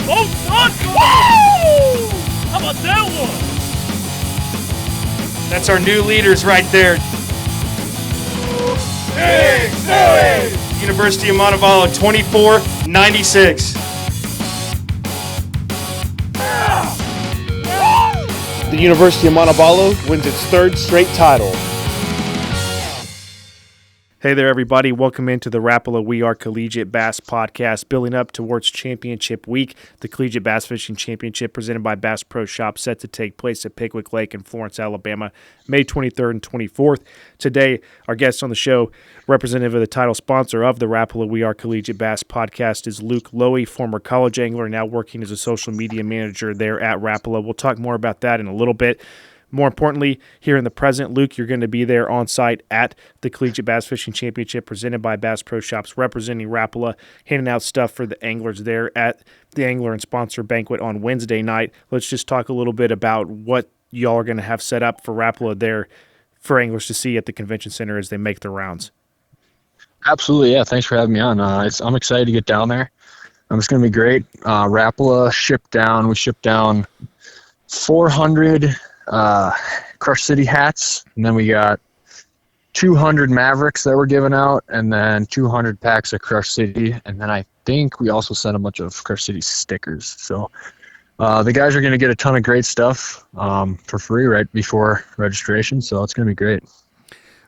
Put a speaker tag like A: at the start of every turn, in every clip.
A: Both front.
B: Woo!
A: How about that one?
C: That's our new leaders right there.
B: Big Stewie!
C: University of Montevallo, 24-96.
D: The University of Montevallo wins its third straight title.
C: Hey there, everybody. Welcome into the Rapala We Are Collegiate Bass podcast, building up towards Championship Week. The Collegiate Bass Fishing Championship presented by Bass Pro Shop set to take place at Pickwick Lake in Florence, Alabama, May 23rd and 24th. Today, our guest on the show, representative of the title sponsor of the Rapala We Are Collegiate Bass podcast, is Luke Loewe, former college angler, now working as a social media manager there at Rapala. We'll talk more about that in a little bit. More importantly, here in the present, Luke, you're going to be there on site at the Collegiate Bass Fishing Championship presented by Bass Pro Shops, representing Rapala, handing out stuff for the anglers there at the Angler and Sponsor Banquet on Wednesday night. Let's just talk a little bit about what y'all are going to have set up for Rapala there for anglers to see at the convention center as they make their rounds.
E: Absolutely, yeah. Thanks for having me on. I'm excited to get down there. It's going to be great. Rapala shipped down. We shipped down 400 Crush City hats, and then we got 200 Mavericks that were given out, and then 200 packs of Crush City, and then I think we also sent a bunch of Crush City stickers. So the guys are going to get a ton of great stuff for free right before registration, so it's going to be great.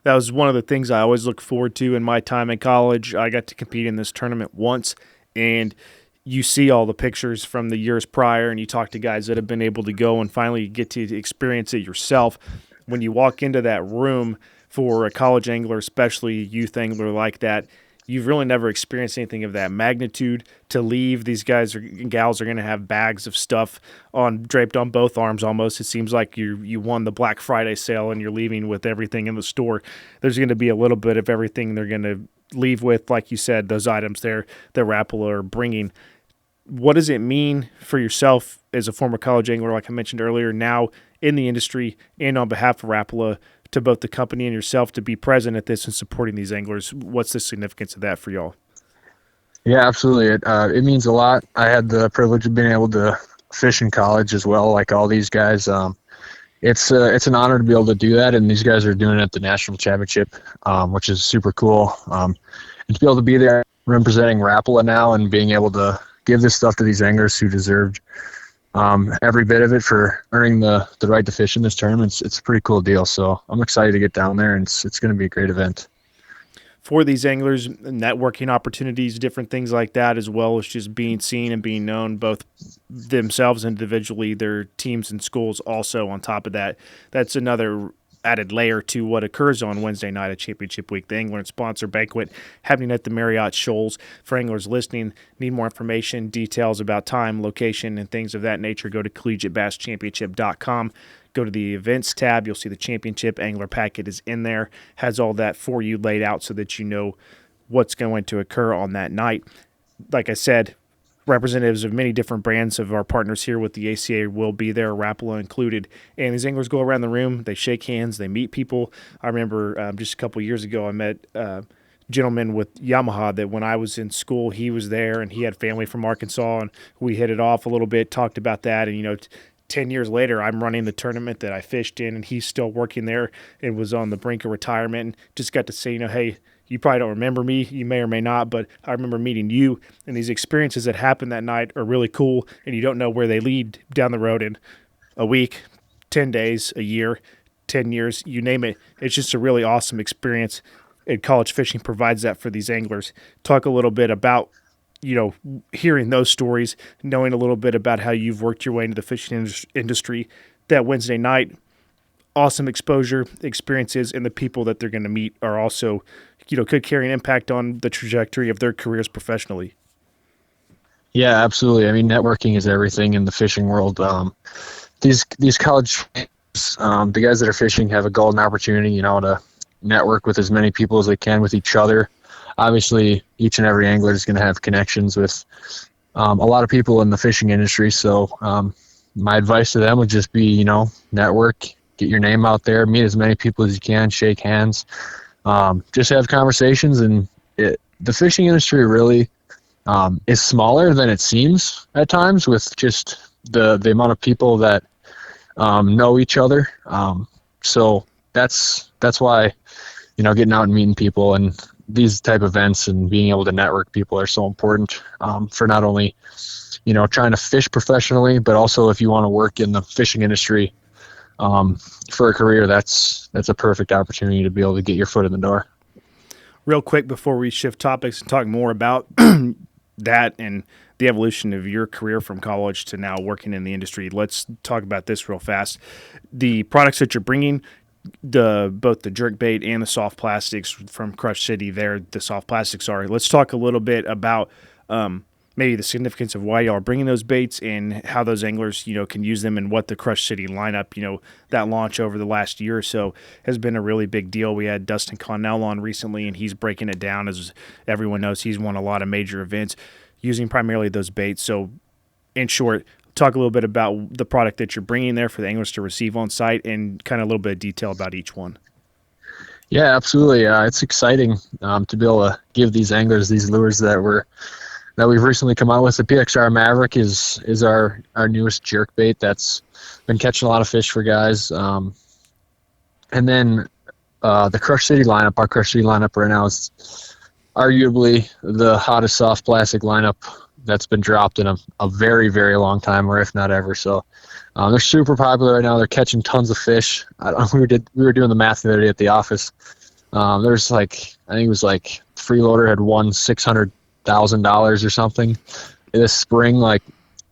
C: That was one of the things I always look forward to in my time in college. I got to compete in this tournament once, and you see all the pictures from the years prior, and you talk to guys that have been able to go and finally get to experience it yourself. When you walk into that room for a college angler, especially a youth angler like that, you've really never experienced anything of that magnitude. To leave, these guys and gals are going to have bags of stuff draped on both arms almost. It seems like you won the Black Friday sale and you're leaving with everything in the store. There's going to be a little bit of everything they're going to leave with, like you said, those items there that Rapala are bringing. What does it mean for yourself as a former college angler, like I mentioned earlier, now in the industry and on behalf of Rapala, to both the company and yourself to be present at this and supporting these anglers? What's the significance of that for y'all?
E: Yeah, absolutely. It means a lot. I had the privilege of being able to fish in college as well, like all these guys. It's an honor to be able to do that, and these guys are doing it at the national championship, which is super cool. And to be able to be there representing Rapala now and being able to give this stuff to these anglers who deserved every bit of it for earning the right to fish in this tournament, it's a pretty cool deal. So I'm excited to get down there, and it's going to be a great event.
C: For these anglers, networking opportunities, different things like that, as well as just being seen and being known, both themselves individually, their teams and schools also on top of that. That's another added layer to what occurs on Wednesday night at Championship Week, the Angler and Sponsor Banquet happening at the Marriott Shoals. For anglers listening, need more information, details about time, location, and things of that nature, go to collegiatebasschampionship.com. Go to the events tab. You'll see the championship angler packet is in there, has all that for you laid out so that you know what's going to occur on that night. Like I said, representatives of many different brands of our partners here with the ACA will be there, Rapala included. And these anglers go around the room, they shake hands, they meet people. I remember just a couple years ago I met a gentleman with Yamaha that when I was in school, he was there and he had family from Arkansas, and we hit it off a little bit, talked about that. And, 10 years later, I'm running the tournament that I fished in, and he's still working there and was on the brink of retirement, and just got to say, hey, you probably don't remember me, you may or may not, but I remember meeting you, and these experiences that happened that night are really cool, and you don't know where they lead down the road in a week, 10 days, a year, 10 years, you name it. It's just a really awesome experience, and college fishing provides that for these anglers. Talk a little bit about hearing those stories, knowing a little bit about how you've worked your way into the fishing industry that Wednesday night. Awesome exposure, experiences, and the people that they're going to meet are also, could carry an impact on the trajectory of their careers professionally.
E: Yeah, absolutely. I mean, networking is everything in the fishing world. These college, the guys that are fishing have a golden opportunity, to network with as many people as they can with each other. Obviously, each and every angler is going to have connections with a lot of people in the fishing industry. So my advice to them would just be, network, get your name out there, meet as many people as you can, shake hands, just have conversations. And the fishing industry really is smaller than it seems at times, with just the amount of people that know each other. So that's why, getting out and meeting people and these type of events and being able to network people are so important, for not only, trying to fish professionally, but also if you want to work in the fishing industry, for a career, that's a perfect opportunity to be able to get your foot in the door.
C: Real quick before we shift topics and talk more about that and the evolution of your career from college to now working in the industry, let's talk about this real fast. The products that you're bringing, both the jerkbait and the soft plastics from Crush City, the soft plastics are. Let's talk a little bit about maybe the significance of why y'all are bringing those baits and how those anglers, can use them, and what the Crush City lineup, that launch over the last year or so has been a really big deal. We had Dustin Connell on recently, and he's breaking it down. As everyone knows, he's won a lot of major events using primarily those baits. So in short, talk a little bit about the product that you're bringing there for the anglers to receive on site, and kind of a little bit of detail about each one.
E: Yeah, absolutely. It's exciting to be able to give these anglers these lures that we've recently come out with. The PXR Maverick is our newest jerk bait that's been catching a lot of fish for guys. And then the Crush City lineup, our Crush City lineup right now is arguably the hottest soft plastic lineup that's been dropped in a very, very long time, or if not ever. So they're super popular right now. They're catching tons of fish. We were doing the math the other day at the office. There's I think it was Freeloader had won $600,000 or something this spring,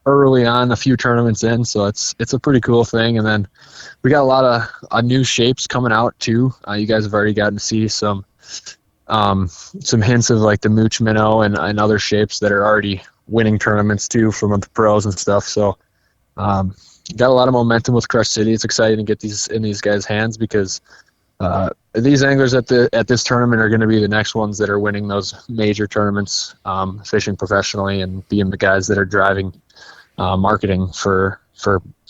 E: early on, a few tournaments in. So it's a pretty cool thing. And then we got a lot of new shapes coming out too. You guys have already gotten to see some hints of the Mooch Minnow and other shapes that are already winning tournaments too from the pros and stuff. So got a lot of momentum with Crush City. It's exciting to get these in these guys' hands, because these anglers at this tournament are going to be the next ones that are winning those major tournaments, fishing professionally, and being the guys that are driving marketing for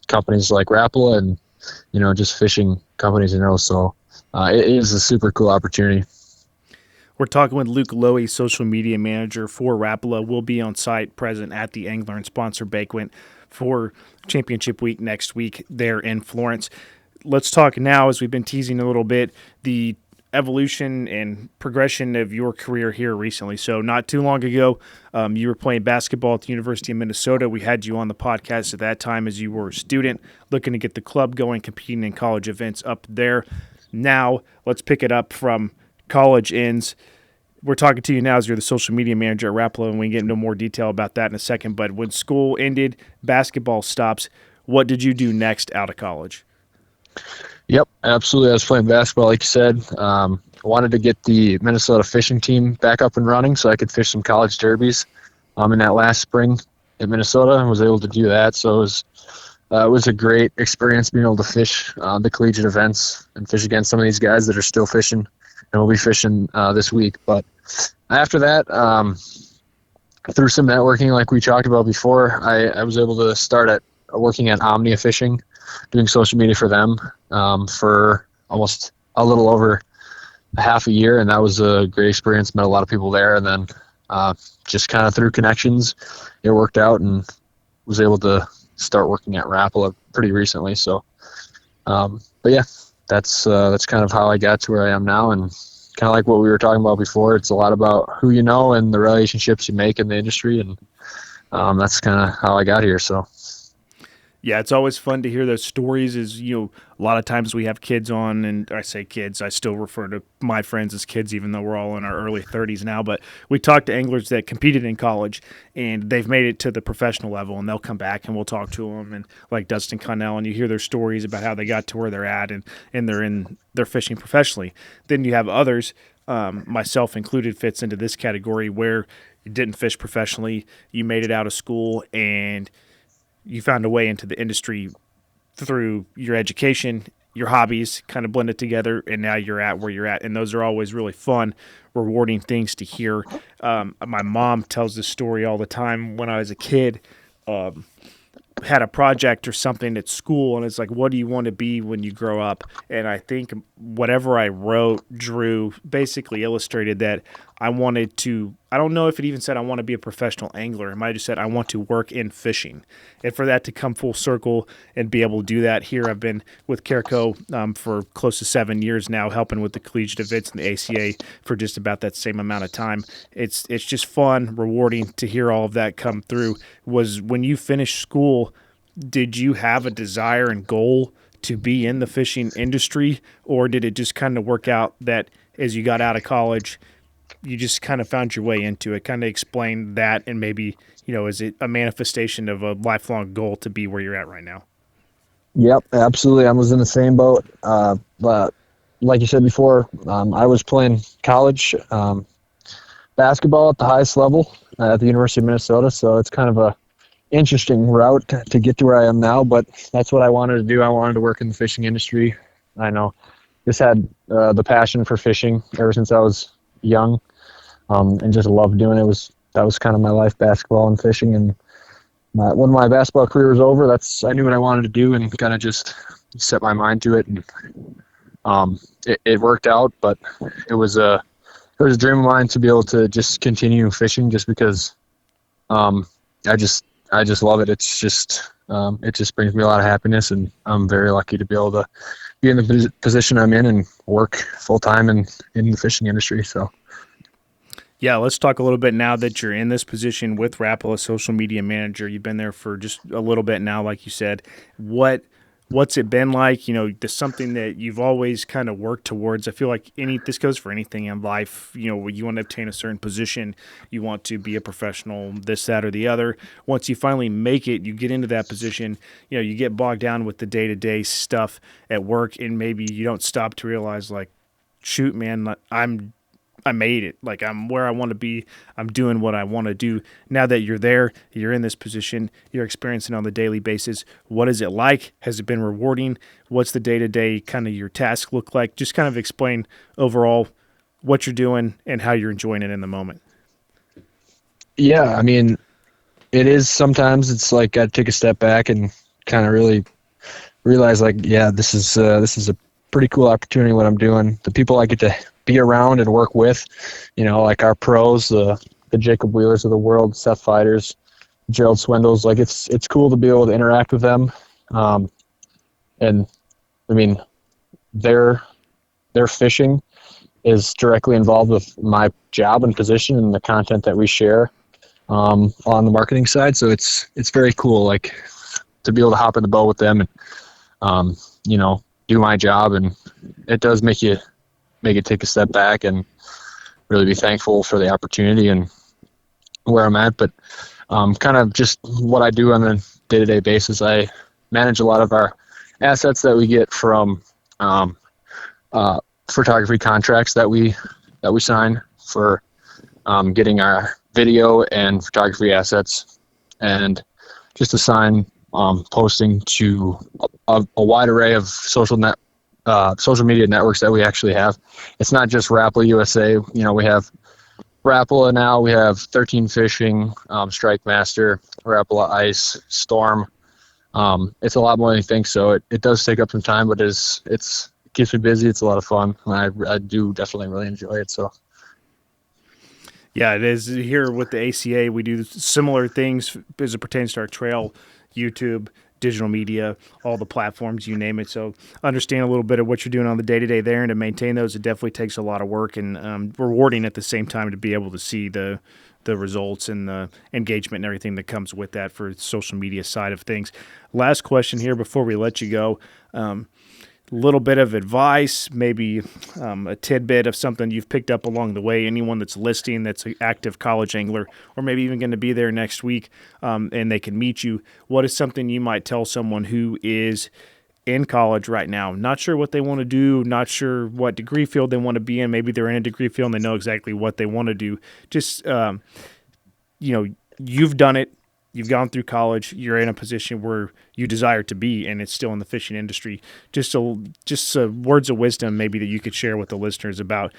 E: companies like Rapala and just fishing companies in general. So it is a super cool opportunity.
C: We're talking with Luke Loewe, social media manager for Rapala. We'll be on site, present at the Angler and Sponsor Banquet for Championship Week next week there in Florence. Let's talk now, as we've been teasing a little bit, the evolution and progression of your career here recently. So not too long ago, you were playing basketball at the University of Minnesota. We had you on the podcast at that time as you were a student, looking to get the club going, competing in college events up there. Now, let's pick it up from college ends. We're talking to you now as you're the social media manager at Rapala, and we can get into more detail about that in a second. But when school ended, basketball stops, what did you do next out of college?
E: Yep, absolutely. I was playing basketball, like you said. Wanted to get the Minnesota fishing team back up and running so I could fish some college derbies in that last spring in Minnesota, and was able to do that. So it was a great experience being able to fish the collegiate events and fish against some of these guys that are still fishing, and we'll be fishing this week. But after that, through some networking like we talked about before, I was able to start working at Omnia Fishing, doing social media for them for almost a little over a half a year, and that was a great experience. Met a lot of people there, and then just kind of through connections, it worked out, and was able to start working at Rapala pretty recently. So, but yeah, that's kind of how I got to where I am now, and kind of like what we were talking about before. It's a lot about who you know and the relationships you make in the industry, and that's kind of how I got here. So.
C: Yeah, it's always fun to hear those stories. A lot of times we have kids on, and I say kids, I still refer to my friends as kids, even though we're all in our early 30s now. But we talk to anglers that competed in college, and they've made it to the professional level, and they'll come back and we'll talk to them. And like Dustin Connell, and you hear their stories about how they got to where they're at, and they're fishing professionally. Then you have others, myself included, fits into this category, where you didn't fish professionally, you made it out of school, and you found a way into the industry through your education, your hobbies, kind of blended together, and now you're at where you're at. And those are always really fun, rewarding things to hear. My mom tells this story all the time. When I was a kid, had a project or something at school, and it's like, what do you want to be when you grow up? And I think whatever I wrote, drew, basically illustrated that I don't know if it even said I want to be a professional angler. It might have just said I want to work in fishing. And for that to come full circle and be able to do that here, I've been with Careco for close to 7 years now, helping with the collegiate events and the ACA for just about that same amount of time. It's just fun, rewarding to hear all of that come through. Was when you finished school, did you have a desire and goal to be in the fishing industry, or did it just kind of work out that as you got out of college, you just kind of found your way into it? Kind of explain that, and maybe, is it a manifestation of a lifelong goal to be where you're at right now?
E: Yep, absolutely. I was in the same boat. But like you said before, I was playing college basketball at the highest level at the University of Minnesota, so it's kind of a interesting route to get to where I am now, but that's what I wanted to do. I wanted to work in the fishing industry. I know just had the passion for fishing ever since I was young, and just loved doing it. That was kind of my life, basketball and fishing. And when my basketball career was over, I knew what I wanted to do and kind of just set my mind to it. And it worked out, but it was a dream of mine to be able to just continue fishing, just because I just love it. It's just it just brings me a lot of happiness, and I'm very lucky to be able to be in the position I'm in and work full time in the fishing industry. So,
C: yeah, let's talk a little bit now that you're in this position with Rapala, social media manager. You've been there for just a little bit now, like you said. What's it been like? There's something that you've always kind of worked towards. I feel like this goes for anything in life. When you want to obtain a certain position, you want to be a professional, this, that, or the other. Once you finally make it, you get into that position, you get bogged down with the day-to-day stuff at work, and maybe you don't stop to realize, like, shoot, man, I made it. Like, I'm where I want to be. I'm doing what I want to do. Now that you're there, you're in this position, you're experiencing it on the daily basis. What is it like? Has it been rewarding? What's the day-to-day kind of your task look like? Just kind of explain overall what you're doing and how you're enjoying it in the moment.
E: Yeah, I mean, it is sometimes it's like I take a step back and kind of really realize, like, yeah, this is a pretty cool opportunity what I'm doing. The people I get to be around and work with, like our pros, the Jacob Wheelers of the world, Seth Fighters, Gerald Swindles. Like, it's cool to be able to interact with them. And I mean, their fishing is directly involved with my job and position and the content that we share on the marketing side. So it's very cool, like, to be able to hop in the boat with them and do my job. And it does make you take a step back and really be thankful for the opportunity and where I'm at. But kind of just what I do on a day-to-day basis, I manage a lot of our assets that we get from photography contracts that we sign for getting our video and photography assets, and just assign posting to a wide array of social media networks that we actually have. It's not just Rapala USA. We have Rapala now. We have 13 Fishing, Strike Master, Rapala Ice, Storm. It's a lot more than you think. So it does take up some time, but it keeps me busy. It's a lot of fun, and I do definitely really enjoy it. So.
C: Yeah, it is. Here with the ACA, we do similar things as it pertains to our trail, YouTube, digital media, all the platforms, you name it. So understand a little bit of what you're doing on the day-to-day there, and to maintain those, it definitely takes a lot of work and rewarding at the same time to be able to see the results and the engagement and everything that comes with that for the social media side of things. Last question here before we let you go. Little bit of advice, maybe a tidbit of something you've picked up along the way. Anyone that's listening that's an active college angler, or maybe even going to be there next week, and they can meet you. What is something you might tell someone who is in college right now, not sure what they want to do, not sure what degree field they want to be in? Maybe they're in a degree field and they know exactly what they want to do. Just you've done it. You've gone through college. You're in a position where you desire to be, and it's still in the fishing industry. Just words of wisdom maybe that you could share with the listeners about,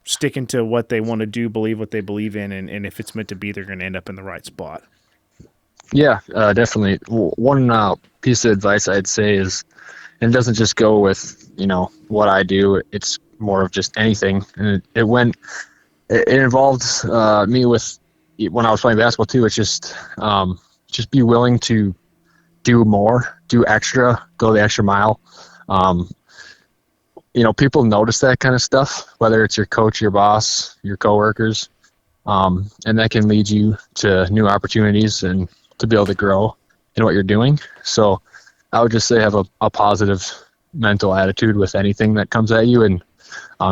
C: sticking to what they want to do, believe what they believe in, and if it's meant to be, they're going to end up in the right spot.
E: Yeah, definitely. One piece of advice I'd say is, and it doesn't just go with, what I do. It's more of just anything. And it went it involved me with when I was playing basketball too. It's just be willing to do more, do extra, go the extra mile. People notice that kind of stuff, whether it's your coach, your boss, your coworkers, and that can lead you to new opportunities and to be able to grow in what you're doing. So I would just say have a positive mental attitude with anything that comes at you, and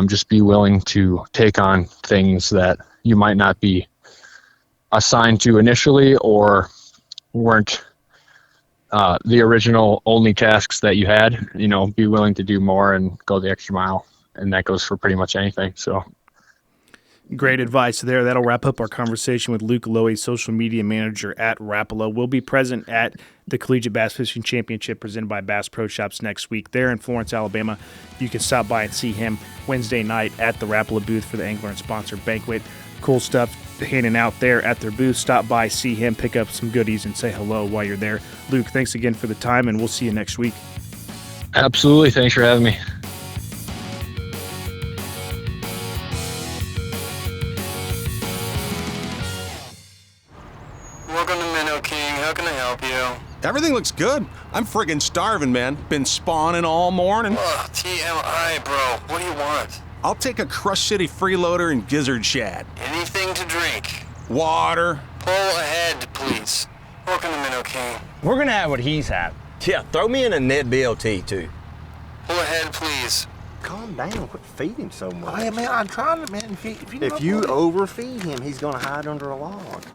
E: just be willing to take on things that you might not be assigned to initially or weren't the original only tasks that you had. Be willing to do more and go the extra mile, and that goes for pretty much anything. So
C: great advice there. That'll wrap up our conversation with Luke Loewe, social media manager at Rapala. We'll be present at the Collegiate Bass Fishing Championship presented by Bass Pro Shops next week there in Florence, Alabama. You can stop by and see him Wednesday night at the Rapala booth for the Angler and Sponsor Banquet. Cool stuff handing out there at their booth. Stop by, see him, pick up some goodies, and say hello while you're there. Luke, thanks again for the time, and we'll see you next week.
E: Absolutely. Thanks for having me.
F: Welcome to Minnow King. How can I help you?
B: Everything looks good. I'm friggin' starving, man. Been spawning all morning.
F: Ugh, TMI, bro. What do you want?
B: I'll take a Crush City freeloader and gizzard shad.
F: Anything to drink.
B: Water.
F: Pull ahead, please. Welcome to Minnow King.
G: We're gonna have what he's had. Yeah, throw me in a Ned BLT too.
F: Pull ahead, please.
H: Calm down. Quit feeding him so much.
I: Hey, man, I'm trying to, man. If you
H: If you overfeed him, he's gonna hide under a log.